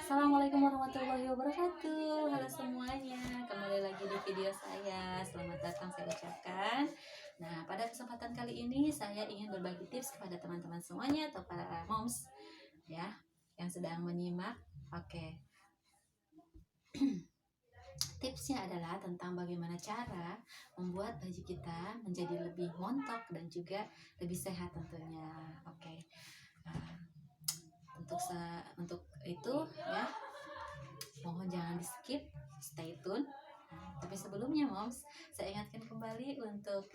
Assalamualaikum warahmatullahi wabarakatuh. Halo semuanya, kembali lagi di video saya. Selamat datang saya ucapkan. Nah, pada kesempatan kali ini saya ingin berbagi tips kepada teman-teman semuanya atau para moms ya yang sedang menyimak. Oke. Tipsnya adalah tentang bagaimana cara membuat baju kita menjadi lebih montok dan juga lebih sehat tentunya. Oke. Nah, untuk itu ya, mohon jangan di skip, stay tune. Tapi sebelumnya moms, saya ingatkan kembali untuk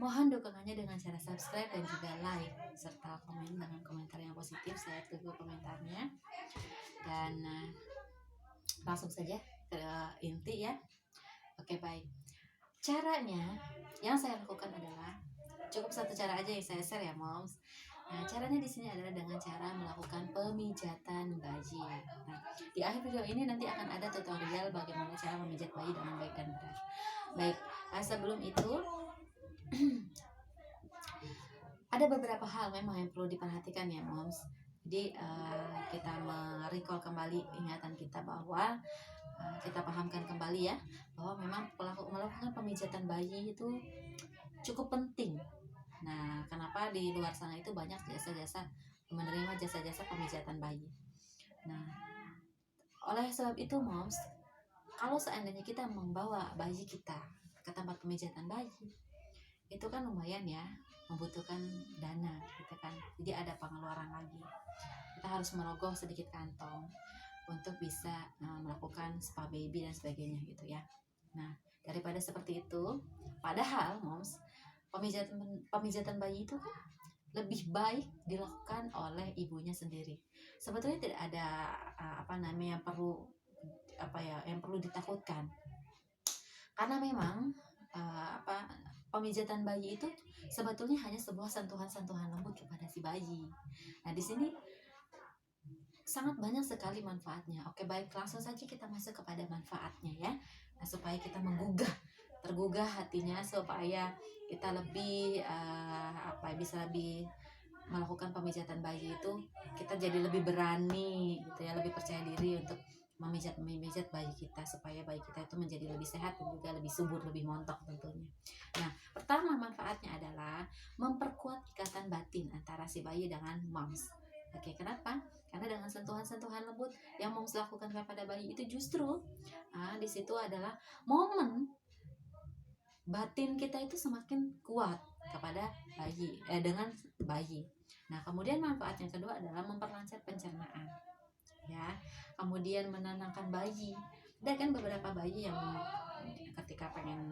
mohon dukungannya dengan cara subscribe dan juga like serta komen dengan komentar yang positif. Saya tunggu komentarnya. Dan langsung saja ke inti ya. Oke, baik. Caranya yang saya lakukan adalah cukup satu cara aja yang saya share ya moms. Nah, caranya di sini adalah dengan cara melakukan pemijatan bayi. Nah, di akhir video ini nanti akan ada tutorial bagaimana cara memijat bayi dengan baik dan benar. Baik, sebelum itu ada beberapa hal memang yang perlu diperhatikan ya moms. Jadi kita merecall kembali ingatan kita bahwa kita pahamkan kembali ya bahwa memang melakukan pemijatan bayi itu cukup penting. Nah, kenapa di luar sana itu banyak jasa-jasa menerima jasa-jasa pemijatan bayi. Nah, oleh sebab itu moms, kalau seandainya kita membawa bayi kita ke tempat pemijatan bayi, itu kan lumayan ya, membutuhkan dana gitu kan. Jadi ada pengeluaran lagi. Kita harus merogoh sedikit kantong untuk bisa melakukan spa baby dan sebagainya gitu ya. Nah, daripada seperti itu, padahal moms, pemijatan bayi itu kan lebih baik dilakukan oleh ibunya sendiri. Sebetulnya tidak ada yang perlu ditakutkan. Karena memang pemijatan bayi itu sebetulnya hanya sebuah sentuhan-sentuhan lembut kepada si bayi. Nah, di sini sangat banyak sekali manfaatnya. Oke, baik, langsung saja kita masuk kepada manfaatnya ya. Nah, supaya kita tergugah hatinya, supaya kita lebih bisa lebih melakukan pemijatan bayi itu, kita jadi lebih berani gitu ya, lebih percaya diri untuk memijat bayi kita supaya bayi kita itu menjadi lebih sehat dan juga lebih subur, lebih montok tentunya. Nah, pertama manfaatnya adalah memperkuat ikatan batin antara si bayi dengan moms. Oke, kenapa? Karena dengan sentuhan-sentuhan lembut yang moms lakukan kepada bayi itu justru di situ adalah momen batin kita itu semakin kuat kepada bayi dengan bayi. Nah, kemudian manfaat yang kedua adalah memperlancar pencernaan. Ya, kemudian menenangkan bayi. Ada kan beberapa bayi yang ketika pengen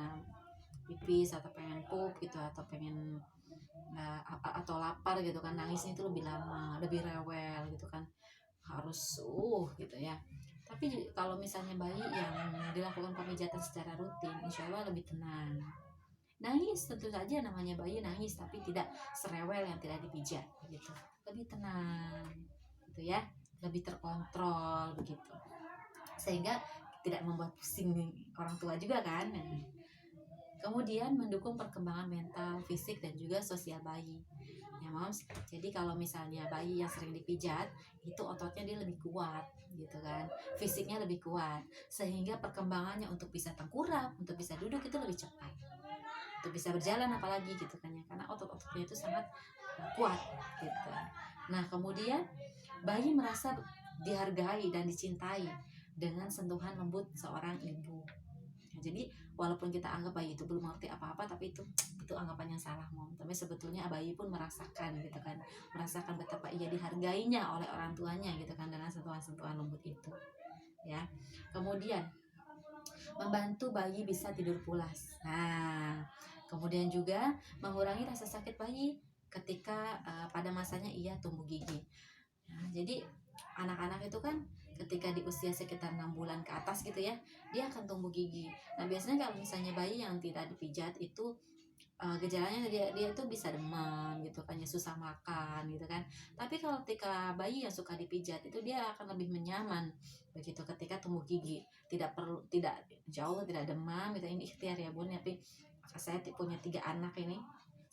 pipis atau pengen pup gitu, atau pengen atau lapar gitu kan, nangisnya itu lebih lama, lebih rewel gitu kan, harus gitu ya. Tapi kalau misalnya bayi yang dilakukan pemijatan secara rutin, insya Allah lebih tenang. Nangis tentu saja, namanya bayi nangis, tapi tidak serewel yang tidak dipijat begitu, lebih tenang gitu ya, lebih terkontrol begitu, sehingga tidak membuat pusing orang tua juga kan. Kemudian mendukung perkembangan mental, fisik, dan juga sosial bayi ya moms. Jadi kalau misalnya bayi yang sering dipijat, itu ototnya dia lebih kuat gitu kan, fisiknya lebih kuat, sehingga perkembangannya untuk bisa tengkurap, untuk bisa duduk itu lebih cepat, untuk bisa berjalan apalagi gitu kan ya, karena otot-ototnya itu sangat kuat gitu. Nah, kemudian bayi merasa dihargai dan dicintai dengan sentuhan lembut seorang ibu. Nah, jadi walaupun kita anggap bayi itu belum mengerti apa-apa, tapi itu anggapan yang salah mom. Tapi sebetulnya bayi pun merasakan gitu kan, merasakan betapa ia dihargainya oleh orang tuanya gitu kan, dengan sentuhan-sentuhan lembut itu ya. Kemudian membantu bayi bisa tidur pulas. Nah, kemudian juga mengurangi rasa sakit bayi ketika pada masanya ia tumbuh gigi. Nah, jadi anak-anak itu kan ketika di usia sekitar 6 bulan ke atas gitu ya, dia akan tumbuh gigi. Nah, biasanya kalau misalnya bayi yang tidak dipijat itu gejalanya dia itu bisa demam gitu kan ya, susah makan gitu kan. Tapi kalau ketika bayi yang suka dipijat itu dia akan lebih nyaman begitu ketika tumbuh gigi. Tidak demam gitu, ini ikhtiar ya bun. Tapi saya punya 3 anak ini,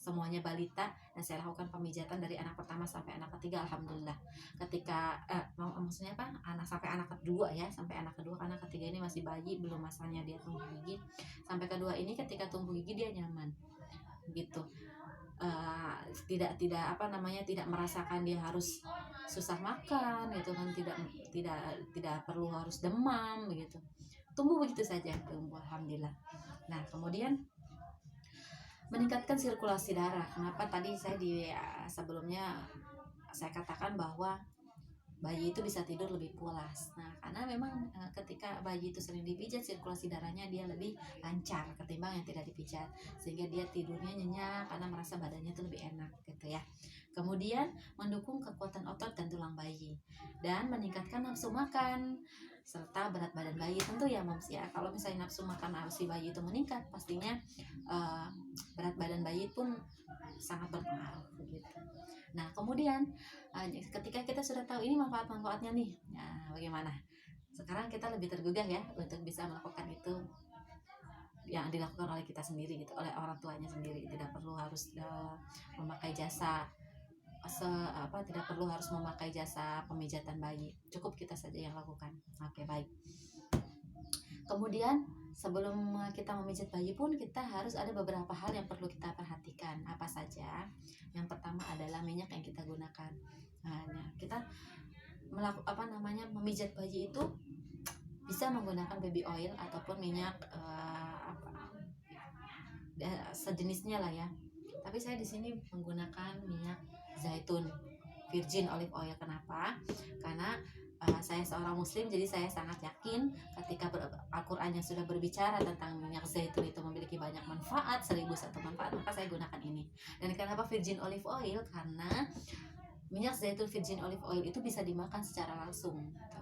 semuanya balita, dan saya lakukan pemijatan dari anak pertama sampai anak ketiga, alhamdulillah. Ketika maksudnya apa, anak sampai anak kedua ya, sampai anak kedua, karena ketiga ini masih bayi, belum masanya dia tumbuh gigi. Sampai kedua ini ketika tumbuh gigi dia nyaman gitu. Tidak apa namanya, tidak merasakan dia harus susah makan gitu kan, tidak perlu harus demam begitu, tumbuh begitu saja, tumbuh alhamdulillah. Nah kemudian meningkatkan sirkulasi darah. Kenapa tadi saya sebelumnya saya katakan bahwa bayi itu bisa tidur lebih pulas. Nah, karena memang ketika bayi itu sering dipijat, sirkulasi darahnya dia lebih lancar ketimbang yang tidak dipijat, sehingga dia tidurnya nyenyak karena merasa badannya itu lebih enak gitu ya. Kemudian mendukung kekuatan otot dan tulang bayi, dan meningkatkan nafsu makan serta berat badan bayi. Tentu ya moms ya, kalau misalnya nafsu makan si bayi itu meningkat, pastinya berat badan bayi pun sangat berpengaruh begitu. Nah kemudian ketika kita sudah tahu ini manfaat-manfaatnya nih, nah bagaimana? Sekarang kita lebih tergugah ya untuk bisa melakukan itu yang dilakukan oleh kita sendiri gitu, oleh orang tuanya sendiri. Tidak perlu harus memakai jasa tidak perlu harus memakai jasa pemijatan bayi, cukup kita saja yang lakukan. Oke, baik. Kemudian sebelum kita memijat bayi pun kita harus ada beberapa hal yang perlu kita perhatikan. Apa saja? Yang pertama adalah minyak yang kita gunakan. Nah, kita memijat bayi itu bisa menggunakan baby oil ataupun minyak sejenisnya lah ya. Tapi saya di sini menggunakan minyak zaitun, virgin olive oil. Kenapa? Karena saya seorang muslim, jadi saya sangat yakin ketika Al-Quran yang sudah berbicara tentang minyak zaitun itu memiliki banyak manfaat, 1001 manfaat, maka saya gunakan ini. Dan kenapa virgin olive oil? Karena minyak zaitun virgin olive oil itu bisa dimakan secara langsung gitu.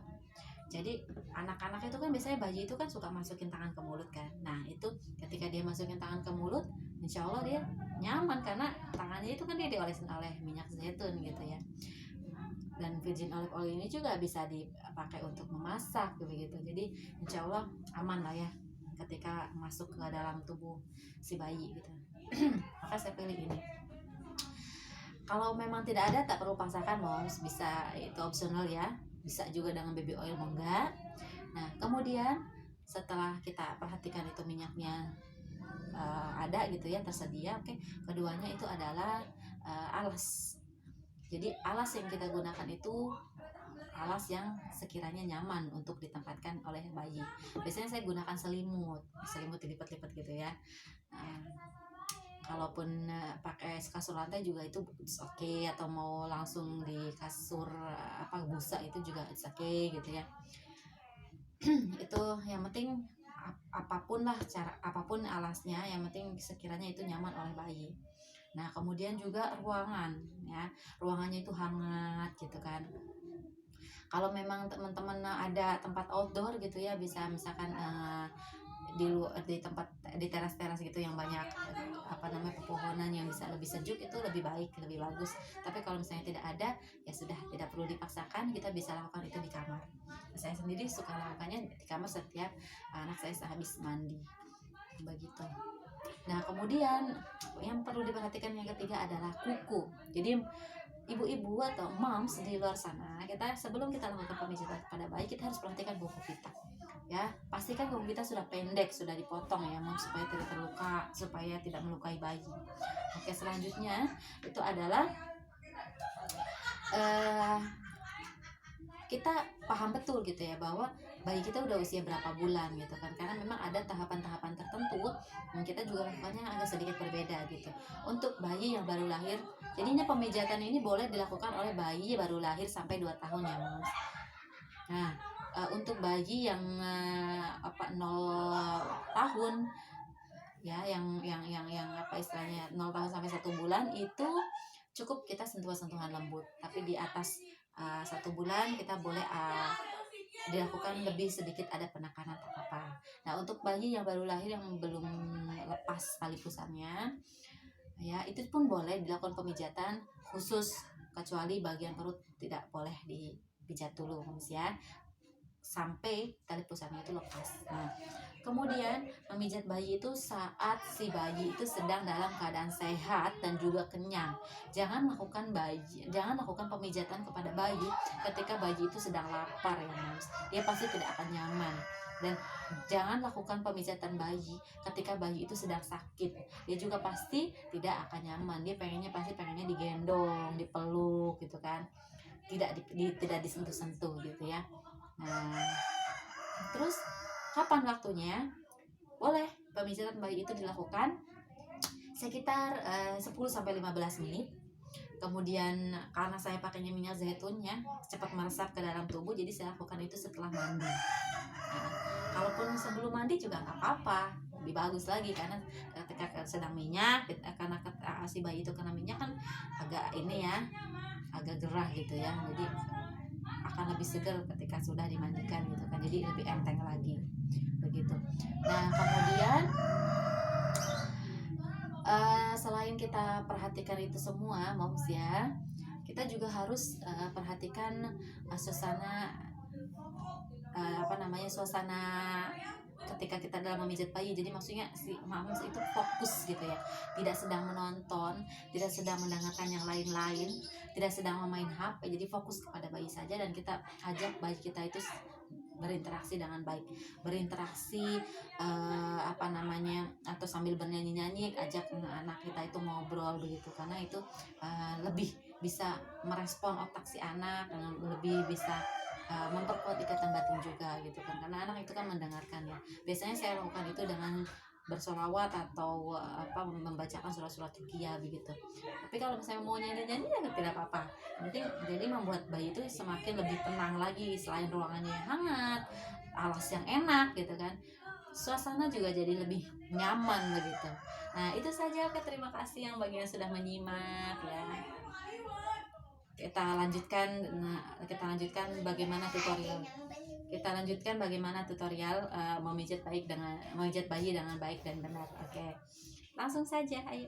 Jadi anak-anak itu kan biasanya bayi itu kan suka masukin tangan ke mulut kan. Nah itu ketika dia masukin tangan ke mulut, insya Allah dia nyaman karena tangannya itu kan dia diolesin oleh minyak zaitun gitu ya. Dan virgin olive oil ini juga bisa dipakai untuk memasak begitu. Jadi insya Allah aman lah ya ketika masuk ke dalam tubuh si bayi gitu. Maka saya pilih ini. Kalau memang tidak ada, tak perlu paksakan moms, bisa itu opsional ya, bisa juga dengan baby oil enggak. Nah kemudian setelah kita perhatikan itu minyaknya ada gitu ya, tersedia, oke. Keduanya itu adalah alas. Jadi alas yang kita gunakan itu alas yang sekiranya nyaman untuk ditempatkan oleh bayi. Biasanya saya gunakan selimut dilipat-lipat gitu ya. Kalaupun pakai kasur lantai juga itu oke, atau mau langsung di kasur busa itu juga oke gitu ya. Itu yang penting apapun alasnya, yang penting sekiranya itu nyaman oleh bayi. Nah kemudian juga ruangan ya, ruangannya itu hangat gitu kan. Kalau memang teman-teman ada tempat outdoor gitu ya, bisa misalkan di teras-teras gitu yang banyak pepohonan yang bisa lebih sejuk, itu lebih baik, lebih bagus. Tapi kalau misalnya tidak ada, ya sudah, tidak perlu dipaksakan, kita bisa lakukan itu di kamar. Saya sendiri suka lakukannya di kamar setiap anak saya sehabis mandi begitu. Nah kemudian yang perlu diperhatikan yang ketiga adalah kuku. Jadi ibu-ibu atau moms di luar sana, kita sebelum kita lakukan pemijatan pada bayi, kita harus perhatikan kuku kita ya. Pastikan kuku kita sudah pendek, sudah dipotong ya moms, supaya tidak terluka, supaya tidak melukai bayi. Oke, selanjutnya itu adalah kita paham betul gitu ya bahwa bayi kita udah usia berapa bulan gitu kan, karena memang ada tahapan-tahapan tertentu yang kita juga lakukannya agak sedikit berbeda gitu. Untuk bayi yang baru lahir, jadinya pemijatan ini boleh dilakukan oleh bayi baru lahir sampai 2 tahun ya moms. Nah untuk bayi yang 0 tahun ya, yang istilahnya 0 tahun sampai 1 bulan, itu cukup kita sentuhan-sentuhan lembut. Tapi di atas 1 bulan kita boleh dilakukan lebih sedikit, ada penekanan tak apa. Nah untuk bayi yang baru lahir yang belum lepas tali pusarnya ya, itu pun boleh dilakukan pemijatan khusus, kecuali bagian perut tidak boleh dipijat dulu ya. sampai tali pusarnya itu lepas. Nah, kemudian memijat bayi itu saat si bayi itu sedang dalam keadaan sehat dan juga kenyang. Jangan lakukan pemijatan kepada bayi ketika bayi itu sedang lapar ya Moms. Dia pasti tidak akan nyaman. Dan jangan lakukan pemijatan bayi ketika bayi itu sedang sakit. Dia juga pasti tidak akan nyaman. Dia pasti pengennya digendong, dipeluk gitu kan. Tidak disentuh-sentuh gitu ya. Nah, terus kapan waktunya? Boleh pemijatan bayi itu dilakukan sekitar 10-15 menit. Kemudian karena saya pakainya minyak zaitun cepat meresap ke dalam tubuh, jadi saya lakukan itu setelah mandi. Nah, kalaupun sebelum mandi juga nggak apa-apa, lebih bagus lagi karena ketika sedang minyak, karena si bayi itu kena minyak kan agak gerah gitu ya, jadi akan lebih segar ketika sudah dimandikan gitu kan, jadi lebih enteng lagi begitu. Nah, kemudian selain kita perhatikan itu semua Moms ya, kita juga harus perhatikan suasana suasana ketika kita dalam memijat bayi. Jadi maksudnya si Moms itu fokus gitu ya, tidak sedang menonton, tidak sedang mendengarkan yang lain-lain, tidak sedang memain HP, jadi fokus kepada bayi saja. Dan kita ajak bayi kita itu berinteraksi dengan baik, berinteraksi atau sambil bernyanyi-nyanyi, ajak anak kita itu ngobrol begitu, karena itu lebih bisa merespon otak si anak dan lebih bisa memperkuat ikatan batin juga gitu kan, karena anak itu kan mendengarkan ya. Biasanya saya lakukan itu dengan bersolawat atau membacakan surat-surat ruqyah begitu. Tapi kalau misalnya mau nyanyi-nyanyi ya tidak apa-apa. Jadi membuat bayi itu semakin lebih tenang lagi, selain ruangannya yang hangat, alas yang enak gitu kan, suasana juga jadi lebih nyaman begitu. Nah, itu saja. Oke, terima kasih yang bagi yang sudah menyimak ya. Kita lanjutkan bagaimana tutorial memijat bayi dengan baik dan benar. Oke, langsung saja, ayo.